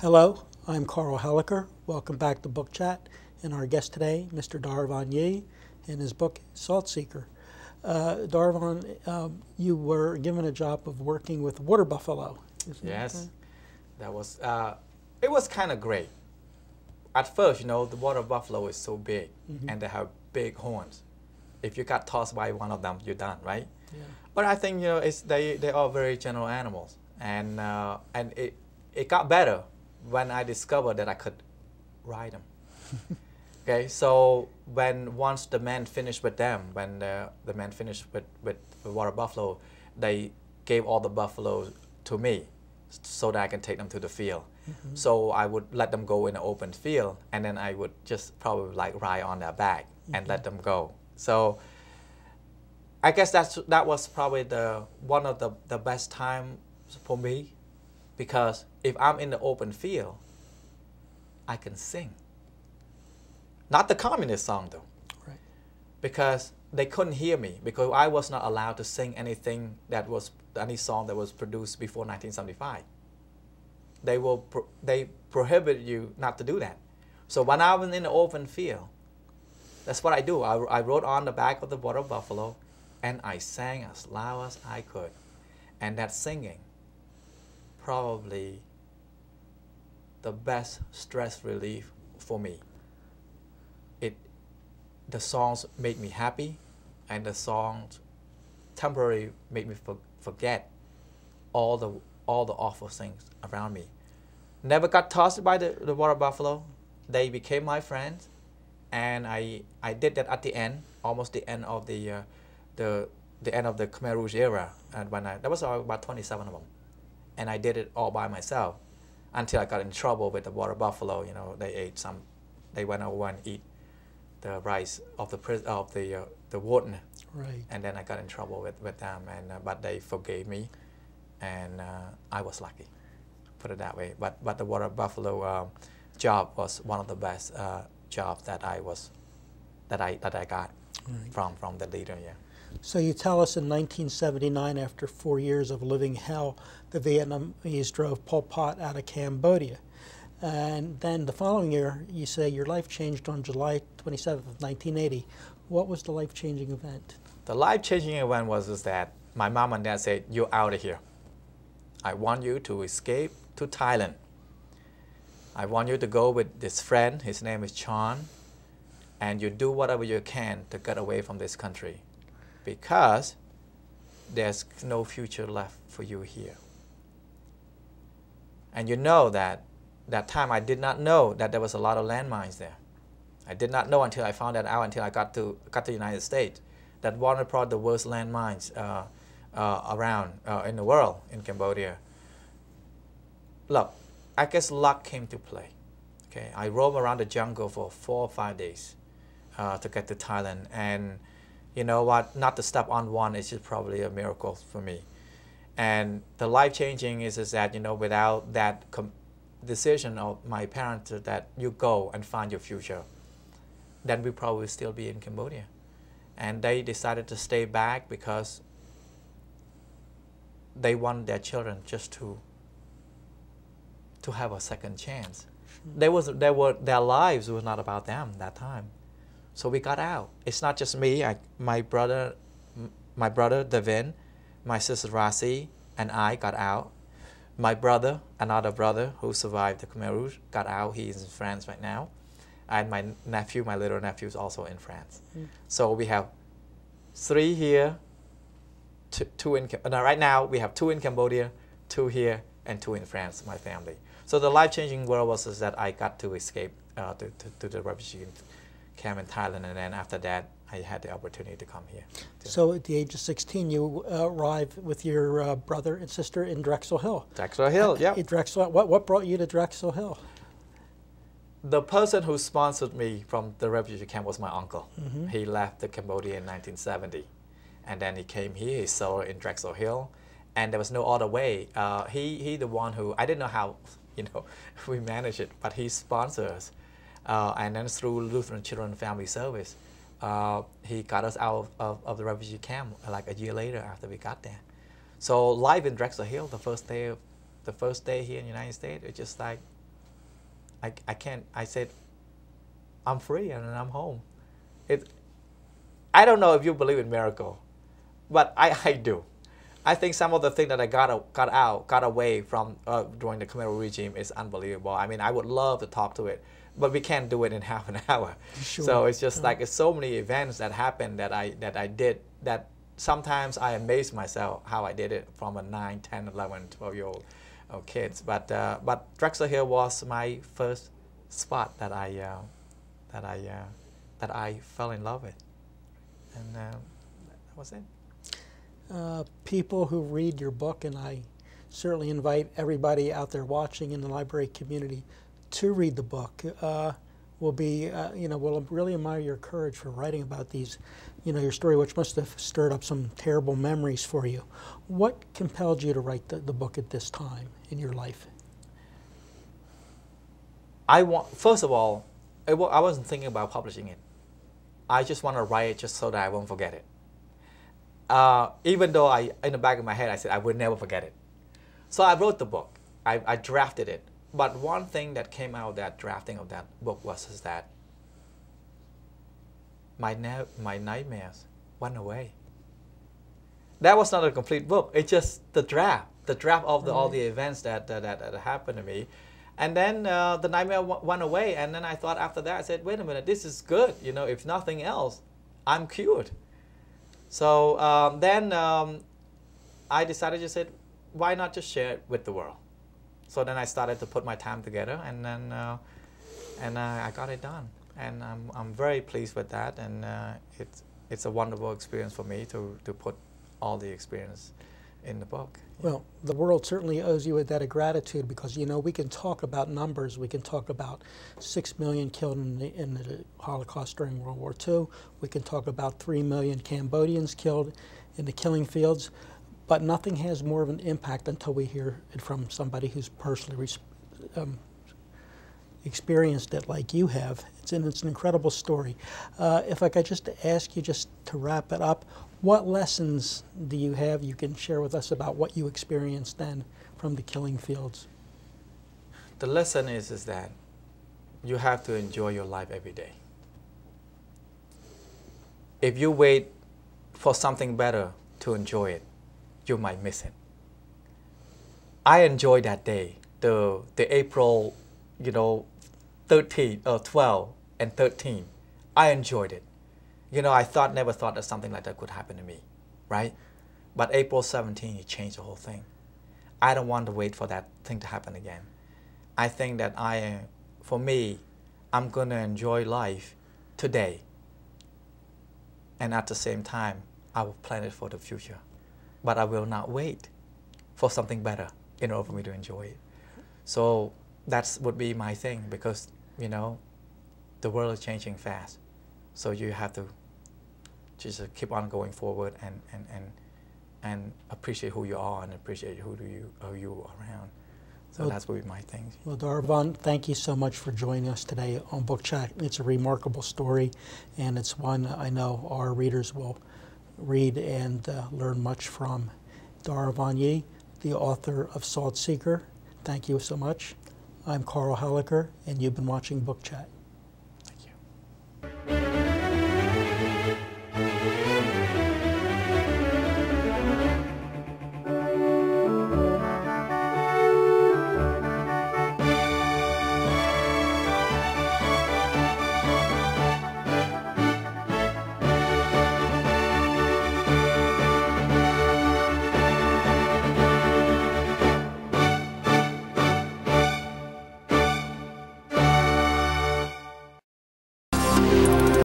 Hello, I'm Carl Helliker. Welcome back to Book Chat. And our guest today, Mr. DARAVANN, in his book, Salt Seeker. DARAVANN, you were given a job of working with water buffalo. Yes, that was, it was kind of great. At first, the water buffalo is so big and they have big horns. If you got tossed by one of them, you're done, right? Yeah. But I think, they are very gentle animals. And it got better when I discovered that I could ride them. Okay, so once the man finished with them, when the man finished with the water buffalo, they gave all the buffaloes to me so that I can take them to the field. So I would let them go in an open field, and then I would just probably like ride on their back and let them go. So I guess that was probably one of the best times for me, because if I'm in the open field, I can sing. Not the communist song though, Right. because they couldn't hear me, because I was not allowed to sing any song that was produced before 1975. They prohibited you not to do that. So when I was in the open field, that's what I do. I rode on the back of the water buffalo, and I sang as loud as I could. And that singing, probably the best stress relief for me. The songs made me happy, and the songs temporarily made me forget all the awful things around me. Never got tossed by the water buffalo. They became my friends, and I did that at the end, almost the end of the end of the Khmer Rouge era, and there was about 27 of them, and I did it all by myself until I got in trouble with the water buffalo. They went over and eat the rice of the warden, Right. and then I got in trouble with them, but they forgave me, and I was lucky, put it that way. But the water buffalo job was one of the best jobs that I got from the leader. Yeah. So you tell us in 1979, after 4 years of living hell, the Vietnamese drove Pol Pot out of Cambodia. And then the following year, you say your life changed on July 27th of 1980. What was the life-changing event? The life-changing event was that my mom and dad said, "You're out of here. I want you to escape to Thailand. I want you to go with this friend, his name is Chan, and you do whatever you can to get away from this country, because there's no future left for you here." And you know that time I did not know that there was a lot of landmines there. I did not know until I found that out, until I got to the United States, that one of probably the worst landmines around in the world, in Cambodia. Look, I guess luck came to play. Okay, I roamed around the jungle for 4 or 5 days to get to Thailand, and you know what? Not to step on one is just probably a miracle for me. And the life-changing is that, without that decision of my parents that you go and find your future, then we probably still be in Cambodia. And they decided to stay back because they want their children just to have a second chance. Their lives was not about them that time. So we got out. It's not just me. My brother Devin, my sister Rasi, and I got out. My brother, another brother who survived the Khmer Rouge, got out. He's in France right now. And my little nephew is also in France. So we have 3 here, two in, right now we have 2 in Cambodia, 2 here, and 2 in France, my family. So the life-changing world was that I got to escape to the refugee camp in Thailand, and then after that, I had the opportunity to come here. So at the age of 16, you arrived with your brother and sister in Drexel Hill. Drexel Hill, yeah. What brought you to Drexel Hill? The person who sponsored me from the refugee camp was my uncle. He left Cambodia in 1970, and then he came here. He settled in Drexel Hill, and there was no other way. He the one who, I didn't know how we managed it, but he sponsored us, and then through Lutheran Children and Family Service, he got us out of the refugee camp like a year later after we got there. So life in Drexel Hill, the first day here in the United States, it's just like I can't, I said, I'm free and I'm home. I don't know if you believe in miracle, but I do. I think some of the things that I got away from during the Khmer Rouge regime is unbelievable. I mean, I would love to talk to it, but we can't do it in half an hour. Sure. So it's just like it's so many events that happened that I did that sometimes I amaze myself how I did it from a 9, 10, 11, 12-year-old kids. But Drexel Hill was my first spot that I fell in love with, and that was it. People who read your book, and I certainly invite everybody out there watching in the library community to read the book, will be, will really admire your courage for writing about these, your story, which must have stirred up some terrible memories for you. What compelled you to write the book at this time in your life? First of all, I wasn't thinking about publishing it. I just want to write it just so that I won't forget it. Even though in the back of my head, I said I would never forget it. So I wrote the book. I drafted it. But one thing that came out of that drafting of that book was that my nightmares went away. That was not a complete book. It's just the draft of all the events that happened to me. And then the nightmare went away. And then I thought after that, I said, wait a minute, this is good. If nothing else, I'm cured. So then I decided to say, why not just share it with the world? So then I started to put my time together, and then I got it done, and I'm very pleased with that, and it's a wonderful experience for me to put all the experience in the book. Well, the world certainly owes you a debt of gratitude, because we can talk about numbers. We can talk about 6 million killed in the Holocaust during World War II. We can talk about 3 million Cambodians killed in the killing fields. But nothing has more of an impact until we hear it from somebody who's personally experienced it like you have. It's an incredible story. If I could just ask you, just to wrap it up, what lessons do you have you can share with us about what you experienced then from the killing fields? The lesson is that you have to enjoy your life every day. If you wait for something better to enjoy it, you might miss it. I enjoyed that day, the April, 13, 12 and 13. I enjoyed it. I never thought that something like that could happen to me, right? But April 17, it changed the whole thing. I don't want to wait for that thing to happen again. I think that for me, I'm going to enjoy life today. And at the same time, I will plan it for the future. But I will not wait for something better in order for me to enjoy it. So that would be my thing, because, the world is changing fast. So you have to just keep on going forward and appreciate who you are and appreciate who you are around. So that's would be my thing. Well, DARAVANN, thank you so much for joining us today on Book Chat. It's a remarkable story, and it's one I know our readers will read and learn much from. DARAVANN Yi, the author of Salt Seeker, thank you so much. I'm Carl Helliker, and you've been watching Book Chat. Thank you.